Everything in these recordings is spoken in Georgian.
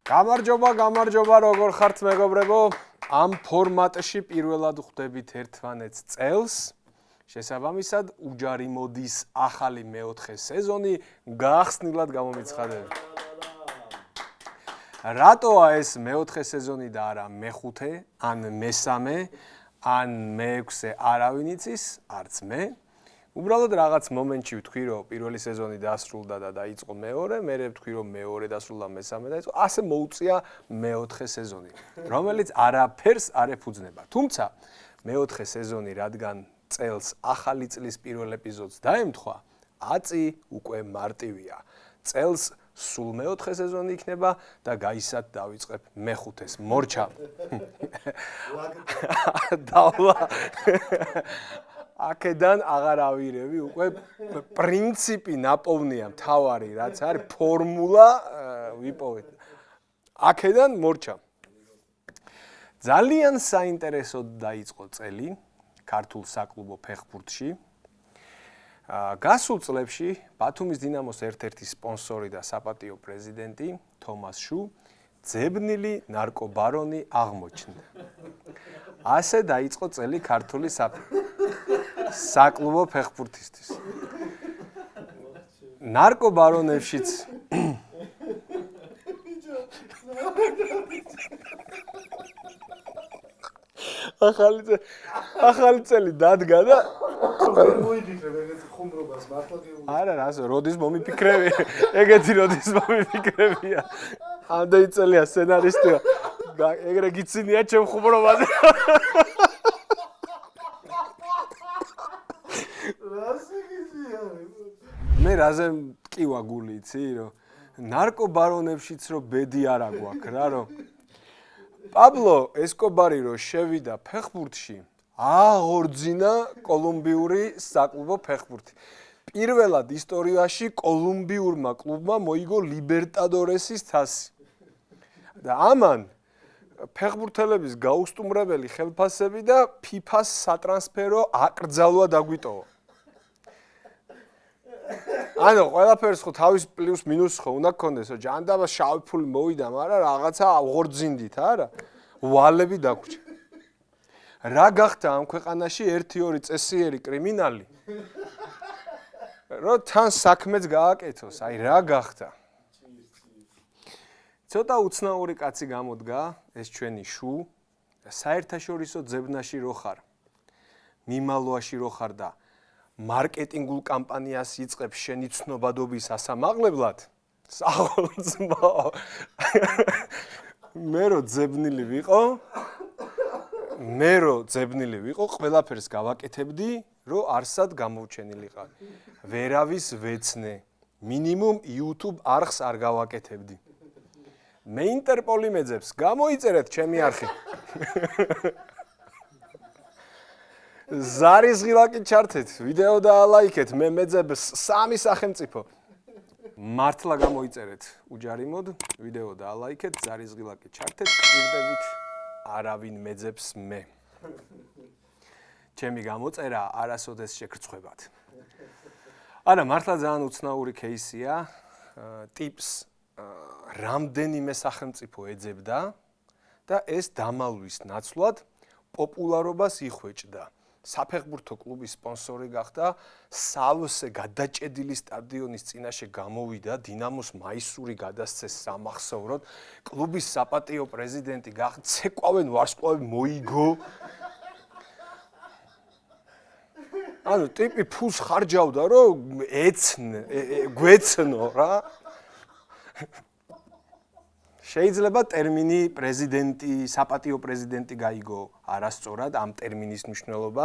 გამარჯობა, როგორ ხართ მეგობრებო? ამ ფორმატში პირველად ხვდებით ერთმანეთს წელს. შესაბამისად, უჯარი მოდის ახალი მეოთხე სეზონი გახსნილად გამომიცხადებით. რატოა ეს მეოთხე სეზონი და არა მეხუთე, ან მესამე, ან მეექვსე არავინ იცის, არც მე. უბრალოდ რაღაც მომენტში ვთქვი, რომ პირველი სეზონი დასრულდა და დაიწყო მეორე, მერე ვთქვი, რომ მეორე დასრულდა, მესამე დაიწყო, ასე მოუწია მეოთხე სეზონი, რომელიც არაფერს არ ეფუძნება. თუმცა მეოთხე სეზონი, რადგან წელს ახალი წლის პირველ ეპიზოდს დაემთხვა, აწი უკვე მარტივია. წელს სულ მეოთხე სეზონი იქნება და გაისად დავიწყებ მეხუთეს. მორჩა. დავლა. აქედან აღარ ავირევი, უკვე პრინციპი ნაპოვნია, მთავარი რაც არის ფორმულა ვიპოვეთ. აქედან მორჩა. ძალიან საინტერესოდ დაიწყო წელი ქართულ საკლუბო ფეხბურთში. გასულ წლებში ბათუმის დინამოს ერთ-ერთი სპონსორი და საპატიო პრეზიდენტი თომას შუ ძებნილი ნარკობარონი აღმოჩნდა. ასე დაიწყო წელი ქართული საკლუბო ფეხბურთისთვის. ნარკობარონებშიც ახალი წელი დადგა და არა, რასო, როდის მომიფიქრები? ეგეთი როდის მომიფიქრებია. ამდენი წელია სცენარისტია. ეგრე გიცინია ჩემ ხუმრობაზე. მე რაზე მტკივა გული იცი, რომ ნარკობარონებშიც რომ ბედი არა გვაქვს რა, რომ პაბლო ესკობარი რო შევიდა ფეხბურთში, აღორძინა კოლუმბიური საკლუბო ფეხბურთი. პირველად ისტორიაში კოლუმბიურმა კლუბმა მოიგო ლიბერტადორესის თასი. და ამან ფეხბურთელების გაუსტუმრებელი ხელფასები და FIFA-ს სატრანსფერო აკრძალვა დაგვიტოვა. ანუ ყველაფერს ხო თავის პლუს მინუს ხო უნდა გქონდეს, რომ ჯანდაბა შავი ფული მოვიდა, მაგრამ რაღაცა აღორძინდით, არა? ვალები დაგვრჩა. რა გახდა ამ ქვეყანაში 1-2 წესიერი კრიმინალი? რომ თან საქმეც გააკეთოს, აი რა გახდა? ცოტა უცნაური კაცი გამოდგა ეს ჩვენი შუ, საერთაშორისო ძებნაში რო ხარ, მიმალვაში რო ხარ და მარკეტინგულ კამპანიას იწყებ შენი ცნობადობის ასამაღლებლად, სახელმწიფო. მე რო ძებნილი ვიყო, ყველაფერს გავაკეთებდი, რომ არსად გამოვჩენილიყარ. ვერავის ვეცნე, მინიმუმ YouTube არხს არ გავაკეთებდი. მე ინტერპოლი მეძებს, გამოიწერეთ ჩემი არხი. ზარის ღილაკი ჩართეთ, ვიდეო დაალაიქეთ, მე მეძებს 3 სახელმწიფო. მართლა გამოიწერეთ უჯარიმოდ, ვიდეო დაალაიქეთ, ზარის ღილაკი ჩართეთ, გირდებით არავინ მეძებს მე. ჩემი გამოწერა არასოდეს შეგრცხვებათ. არა, მართლა ძალიან უცნაური кейსია, ტიპს რამდენიმე სახელმწიფო ეძებდა და ეს დამალვის ნაცვლად პოპულარობას იხვეჭდა. საფეხბურთო კლუბის სპონსორი გახდა, სავსე გადაჭედილი სტადიონის წინაშე გამოვიდა, დინამოს მაისური გადასცეს სამახსოვროდ, კლუბის საპატიო პრეზიდენტი გახდა, ცეკვავენ ვარსკვლავები მოიგო. ანუ ტიპი ფულს ხარჯავდა, რომ გვეცნო რა. შეიძლება ტერმინი პრეზიდენტი, საპატიო პრეზიდენტი გაიგო არასწორად ამ ტერმინის მნიშვნელობა.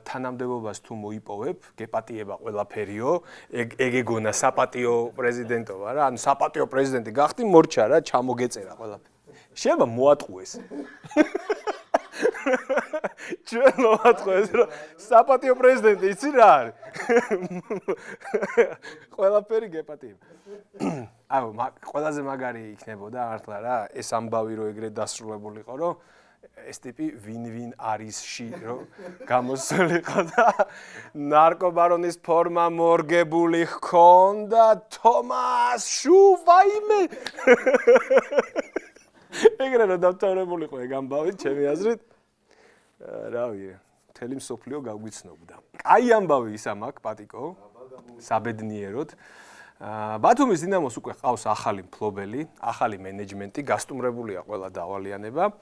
თანამდებობას თუ მოიპოვებ, გეპატიება ყველაფერიო, ეგ ეგონა საპატიო პრეზიდენტობა რა. ანუ საპატიო პრეზიდენტი გახდი, მორჩა რა, ჩამოგეწერა ყველაფერი. შეიძლება მოატყუეს. ჩვენ მოატყუეს, რომ საპატიო პრეზიდენტი იცი რა არის? ყველაფერი გეპატიება. აუ, ყველაზე მაგარი იქნებოდა მართლა რა, ეს ამბავი რო ეგრე დასრულებულიყო, რომ ეს ტიპი ვინ არისში რომ გამოსულიყო და ნარკობარონის ფორმა მორგებული ჰქონდა თომას შუვაიმე ეგრე რომ დამთავრებულიყო ეგ ამბავი ჩემი აზრით რავი მთელი მსოფლიო გაგვიცნობდა კაი ამბავი ისა მაქვს პატიკო საბედნიეროდ ბათუმის დინამოს უკვე ყავს ახალი მფლობელი, ახალი მენეჯმენტი, გასტუმრებულია ყველა დავალიანება.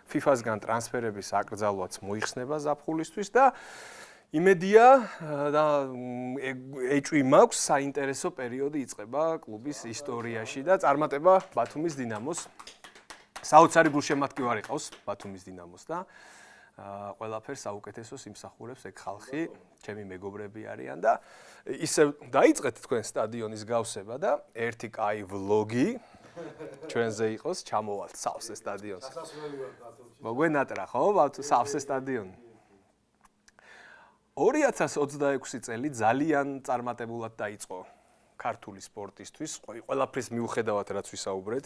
FIFA-სგან ტრანსფერების აკრძალვაც მოიხსნება ზაფხულისთვის და იმედია და ეჭვი მაქვს საინტერესო პერიოდი იწყება კლუბის ისტორიაში და წარმატება ბათუმის დინამოს. საოცარი გულშემატკივარი ყავს ბათუმის დინამოს და ყველაფერს საუკეთესოს იმსახურებს ეგ ხალხი, ჩემი მეგობრები არიან და ისე დაიწყეთ თქვენ სტადიონის გავსება და ერთი კაი ვლოგი ჩვენზე იყოს, ჩამოვალთ სავსე სტადიონს. მოგვენატრა ხო, სავსე სტადიონი. 2026 წელი ძალიან წარმატებულად დაიწყო ქართული სპორტისთვის, ყველაფრის მიუხედავად რაც ვისაუბრეთ.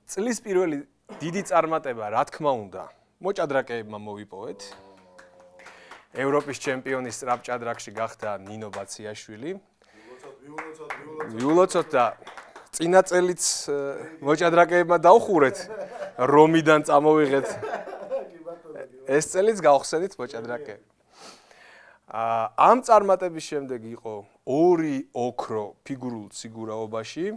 წლის პირველი დიდი წარმატება, რა თქმა უნდა, მოჭადრაკეებმა მოვიპოვეთ. ევროპის ჩემპიონის სწრაფჭადრაკში გახდა ნინო ბაციაშვილი. ვიულოცოთ და წინა წელიც მოჭადრაკეებმა დაუხურეთ, რომიდან წამოვიღეთ. ეს წელიც გავხსენით მოჭადრაკეები. ამ წარმატების შემდეგ იყო 2 ოქრო ფიგურულ სიგურაობაში.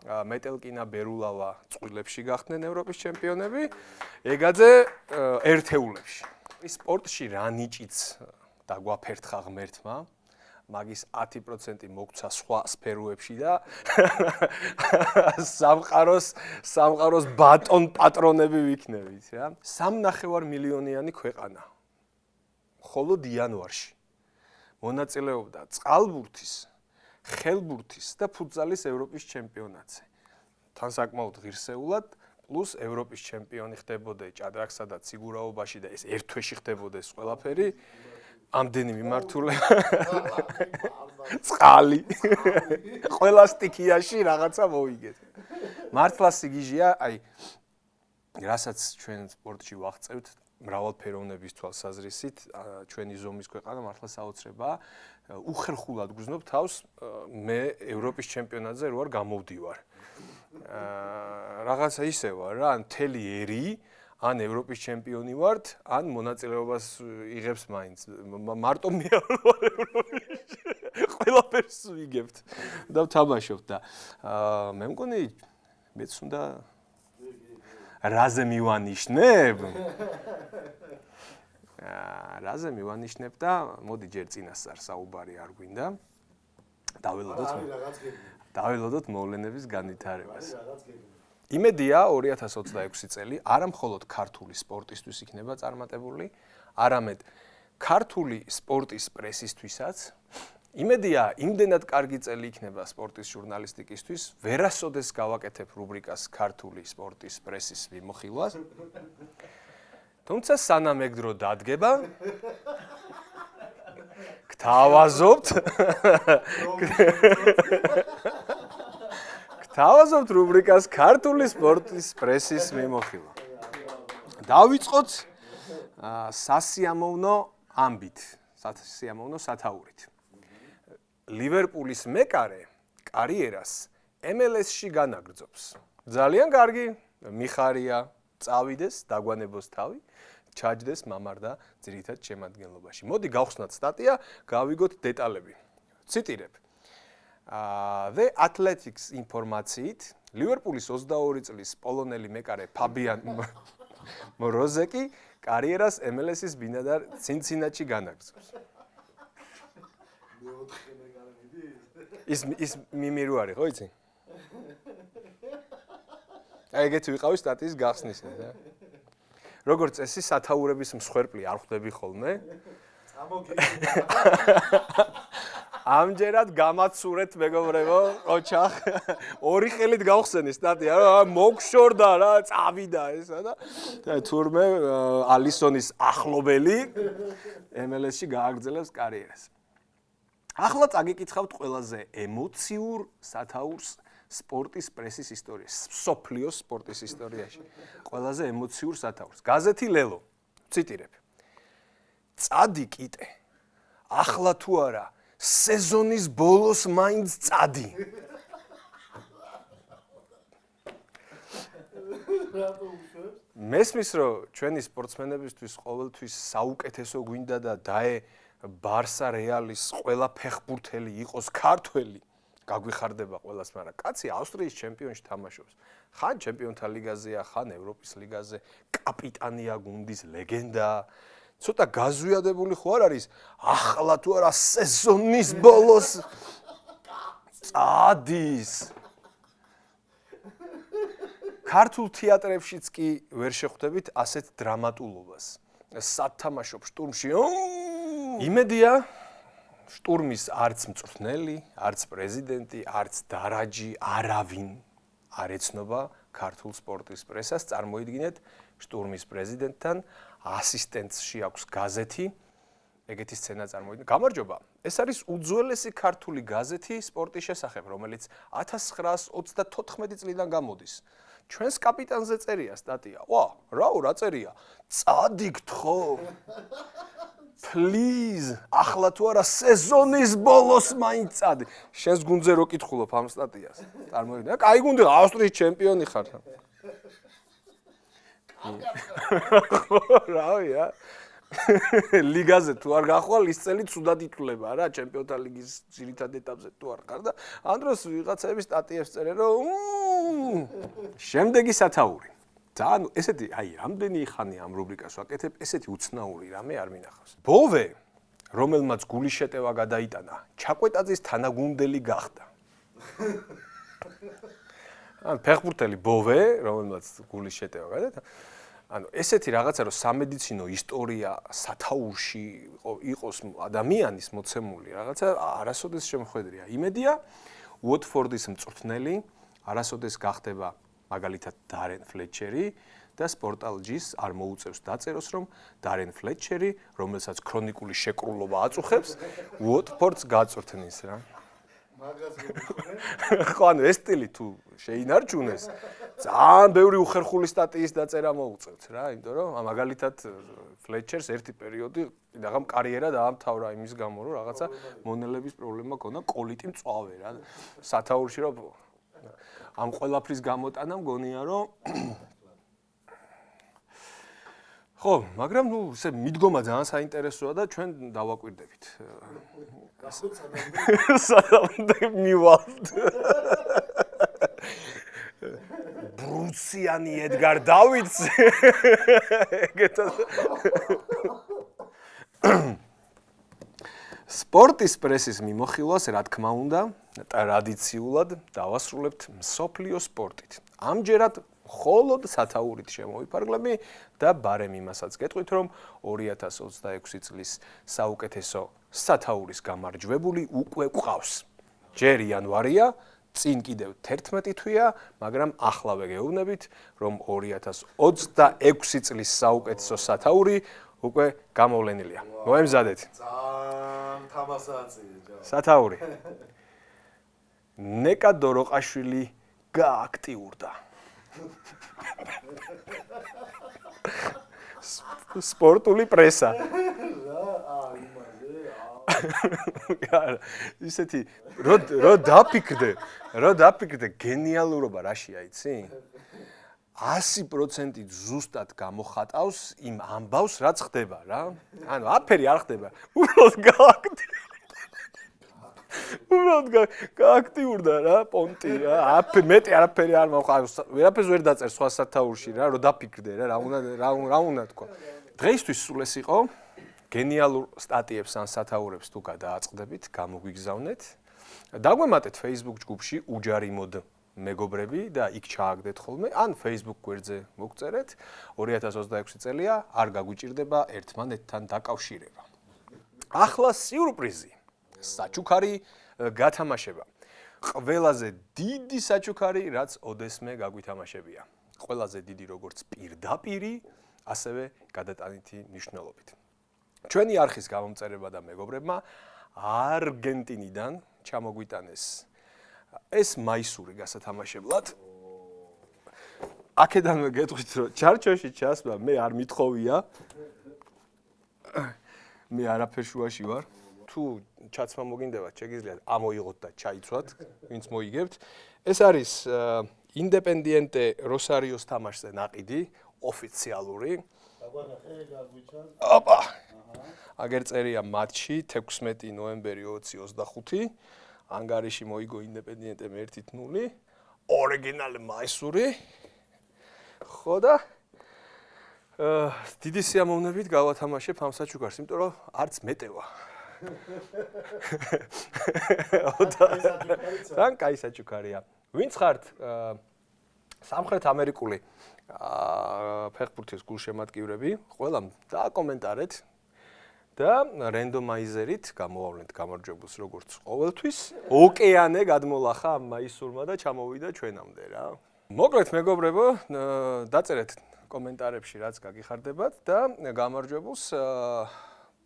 მეტელკინა ბერულავა წყვილებში გახდნენ ევროპის ჩემპიონები, ეგაძე ერთეულებში. სპორტში რა ნიჭიც დაგვაფერთხა ღმერთმა, მაგის 10% მოგცა სხვა სფეროებში და სამყაროს ბატონ პატრონები ვიქნებით, რა. 3,5 მილიონიანი ქვეყანა. მხოლოდ იანვარში მონაწილეობდა წყალბურთის ხელბურთის და ფუტზალის ევროპის ჩემპიონატზე. თან საკმაოდ ღირსეულად, პლუს ევროპის ჩემპიონი ხდებოდა ჭადრაკსა და სიგურაობაში და ეს ერთ თვეში ხდებოდა ეს ყველაფერი. ამდენი მიმართულება. წყალი. ყველა სტიქიაში რაღაცა მოვიგეთ. მართლა სიგიჟია, აი რასაც ჩვენ სპორტში ვაღწევთ, მრავალფეროვნების თვალსაზრისით, ჩვენი ზომის ქვეყანა მართლა საოცრებაა. უხერხულად გრძნობ თავს, მე ევროპის ჩემპიონატზე რო არ გამოვდივარ. რაღაცა ისე ვარ რა, ან მთელი ერი, ან ევროპის ჩემპიონი ვართ, ან მონაწილეობას იღებს მაინც. მარტო მე არ ვარ ევროპაში. ყველაფერს ვიგებთ და ვთამაშობ და მე მგონი მეც უნდა რაზე მივანიშნებ? რაზე მივანიშნებ და მოდი ჯერ წინასწარ საუბარი არ გვინდა. დაველოდოთ მოვლენების განვითარებას. იმედია 2026 წელი არა მხოლოდ ქართული სპორტისთვის იქნება წარმატებული, არამედ ქართული სპორტის პრესისთვისაც. იმედია იმდენად კარგი წელი იქნება სპორტის ჟურნალისტიკისთვის, ვერასოდეს გავაკეთებ რუბრიკას ქართული სპორტის პრესის მიმოხილვას. თუმცა სანამ ეგ დრო დადგება, გთავაზობთ რუბრიკას ქართული სპორტის პრესის მიმოხილვა. დავიწყოთ სასიამოვნო ამბით, სასიამოვნო სათაურით. ლივერპულის მეკარე კარიერას MLS-ში განაგრძობს. ძალიან კარგი, მიხარია, წავიდეს, დაგვანებოს თავი, ჩაჯდეს მამარდა ძირითად შემადგენლობაში. მოდი გავხსნათ სტატია, გავიგოთ დეტალები. ციტირებ. The Athletics ინფორმაციით, ლივერპულის 22 წლის პოლონელი მეკარე ფაბიან მოროზეკი კარიერას MLS-ის ბინადარ ცინცინატში განაგრძობს. ის მიმირო არის, ხო იცი? აი ეგეთი ვიყავი სტატიის გახსნის, რა. როგორც წესი სათაურების მსხვერპლი არ ხვდები ხოლმე. ამჯერად გამაცურეთ მეგობრებო, ოჩახ. ორი ხელით გავხსენი სტატია, რა მოგშორდა რა, წავიდა ესა და თურმე ალისონის ახლობელი MLS-ში გააგრძელებს კარიერას. ახლა წაგიკითხავთ ყველაზე ემოციურ სათაურს სპორტის პრესის ისტორიაში, სოფლიოს სპორტის ისტორიაში. ყველაზე ემოციურ სათაურს. გაზეთი ლელო. ციტირებ. წადი კიტე. ახლა თუ არა, სეზონის ბოლოს მაინც წადი. მესმის რომ ჩვენი სპორტსმენებისთვის ყოველთვის საუკეთესო გვინდა და დაე ბარსა რეალის ყველა ფეხბურთელი იყოს ქართველი. გაგვიხარდება ყველას, მაგრამ კაცი ავსტრიის ჩემპიონში თამაშობს. ხან ჩემპიონთა ლიგაზეა, ხან ევროპის ლიგაზე, კაპიტანია გუნდის ლეგენდა. ცოტა გაზვიადებული ხო არ არის? ახლა თუ არა სეზონის ბოლოს წადის. ქართულ თეატრებშიც კი ვერ შეხვდებით ასეთ დრამატულობას. სათამაშო შტურმში იმედია შტურმის არც მწვრთნელი, არც პრეზიდენტი, არც დარაჯი, არავინ არ ეცნობა ქართულ სპორტის პრესას. წარმოიდგინეთ, შტურმის პრეზიდენტთან ასისტენტში აქვს გაზეთი. ეგეთი სცენა წარმოიდგინეთ. გამარჯობა. ეს არის უძველესი ქართული გაზეთი სპორტის შესახებ, რომელიც 1934 წლიდან გამოდის. ჩვენს კაპიტანზე წერია სტატია. რა წერია? წადი გთხოვ. Please, ახლა თუ არა სეზონის ბოლოს მაინც წადი. შენს გუნდზე რო კითხულობ ამ სტატიას. წარმოიდგინე, კაი გუნდი, ავსტრიის ჩემპიონი ხარ. რავია. ლიგაზე თუ არ გახვალ, ის წელი ცუდად ითვლება რა, ჩემპიონთა ლიგის ძირითად ეტაპზე თუ არ ხარ და ამ დროს ვიღაცები სტატიებს წერენ, რომ შემდეგი სათაური. ძალიან ესეთი, რამდენი ხანი ამ რუბრიკას ვაკეთებ, ესეთი უცნაური რამე არ მინახავს. ბოვე, რომელმაც გულის შეტევა გადაიტანა, ჩაკვეტაძის თანაგუნდელი გახდა. ფეხბურთელი ბოვე, რომელმაც გულის შეტევა გადაიტანა. ესეთი რაღაცა, რომ სამედიცინო ისტორია სათაურში იყოს ადამიანის მოცემული რაღაცა, არასოდეს შემოხვედრია. იმედია, უოტფორდის მწვრთნელი არასოდეს გახდება მაგალითად დარენ ფლეტჩერი და სპორტალ-ჯის არ მოუწევს დაწეროს, რომ დარენ ფლეტჩერი, რომელსაც ქრონიკული შეკრულობა აწუხებს, უოტფორდს გაწვრთნის რა. ხო, ეს სტილი თუ შეინარჩუნეს, ძალიან ბევრი უხერხული სტატიის დაწერა მოუწევთ რა, იმიტომ რომ მაგალითად ფლეტჩერს ერთი პერიოდი რაღაც კარიერა დაამთავრა იმის გამო, რომ რაღაცა მონელების პრობლემა ჰქონდა, კოლიტი მწვავე რა. სათაურში რომ ამ ყველაფრის გამოტანა მგონია რომ ხო, მაგრამ ესე მიდგომა ძალიან საინტერესოა და ჩვენ დავაკვირდებით. სადამდე მივალთ. ბრუციანი ედგარ დავიდს. სპორტის პრესის მიმოხილვას, რა თქმა უნდა, ტრადიციულად დავასრულებთ მსოფლიო სპორტით. ამჯერად მხოლოდ სათაურით შემოვიფარგლები და ბარემ იმასაც გეტყვით, რომ 2026 წლის საუკეთესო სათაურის გამარჯვებული უკვე გვყავს. ჯერ იანვარია, წინ კიდევ 11 თვეა, მაგრამ ახლავე გეუბნებით, რომ 2026 წლის საუკეთესო სათაური უკვე გამოვლენილია. მოემზადეთ. სათაური. ნეკა დოროყაშვილი გააქტიურდა. სპორტული პრესა. ისეთი რო დაფიქრდე გენიალურობა რაშია, იცი? 100% ზუსტად გამოხატავს იმ ამბავს, რაც ხდება რა. ანუ აფერი არ ხდება. უბრალოდ გააქტიურდა რა, პონტი რა. მეტი არაფერი არ მოხავს. ვერაფერს ვერ დაწერ სხვა სათაურში რა, რო დაფიქრდე რა, რა უნდა თქვა. დღეისთვის სულ ეს იყო. გენიალურ სტატიებს ან სათაურებს თუ გადააწყდებით, გამოგვიგზავნეთ. დაგვემატეთ Facebook ჯგუფში უჯარი მოდ მეგობრები და იქ ჩააგდეთ ხოლმე, ან Facebook გვერდზე მოგწერეთ. 2026 წელია, არ გაგვიჭირდება ერთმანეთთან დაკავშირება. ახლა სიურპრიზი. საჩუქარი გათამაშება. ყველაზე დიდი საჩუქარი, რაც ოდესმე გაგვითამაშებია. ყველაზე დიდი როგორც პირდაპირი, ასევე გადატანითი მნიშვნელობით. ჩვენი არხის გამომწერება და მეგობრებმა არგენტინიდან ჩამოგვიტანეს ეს მაისური გასათამაშებლად. აქედანვე გეტყვით, რომ ჩარჩოში ჩასვლა მე არ მithოვია. მე არაფერ შუაში ვარ. თუ ჩაცმა მოგინდებათ, შეგიძლიათ ამოიღოთ და ჩაიცვათ, ვინც მოიგებთ. ეს არის ინდეპენდიენტე როსარიოს თამაშზე ნაყიდი, ოფიციალური. ოპა. აგერ წერია მატჩი 16 ნოემბერი 2025. ანგარიში მოიგო ინდეპენდიენტემ 1-0. ორიგინალი მაისური. ხო და დიდი სიამოვნებით გავათამაშებ ამ საჩუქარს, იმიტომ რომ არც მეტევა. თან კაი საჩუქარია. ვინც ხართ სამხრეთ ამერიკული ფეხბურთის გულშემატკივრები, ყველამ დააკომენტარეთ და რენდომაიზერით გამოვავლენთ გამარჯვებულს როგორც ყოველთვის. ოკეანე გადმოლახა ამ მაისურმა და ჩამოვიდა ჩვენამდე რა. მოკლედ მეგობრებო, დაწერეთ კომენტარებში რაც გაგიხარდებათ და გამარჯვებულს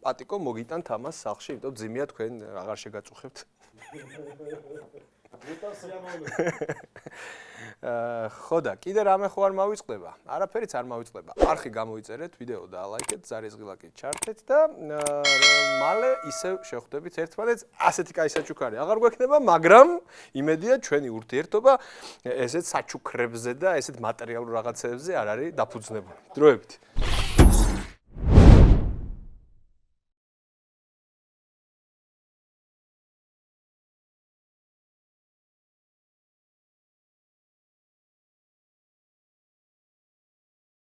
პატიკო მოგიტანთ ამას სახლში, იმიტომ ძიმია თქვენ აღარ შეგაწუხებთ. ხო და კიდე რამე ხო არ მავიწყდება? არაფერიც არ მავიწყდება. არხი გამოიწერეთ, ვიდეო დაალაიქეთ, ზარიზღილაკით ჩართეთ და მალე ისევ შევხვდებით ერთმანეთს. ასეთი კაი საჩუქარი აღარ გვექნება, მაგრამ იმედია ჩვენი ურთიერთობა ესეთ საჩუქრებზე და ესეთ მატერიალურ რაღაცებზე არ არის დაფუძნებული. დროებით.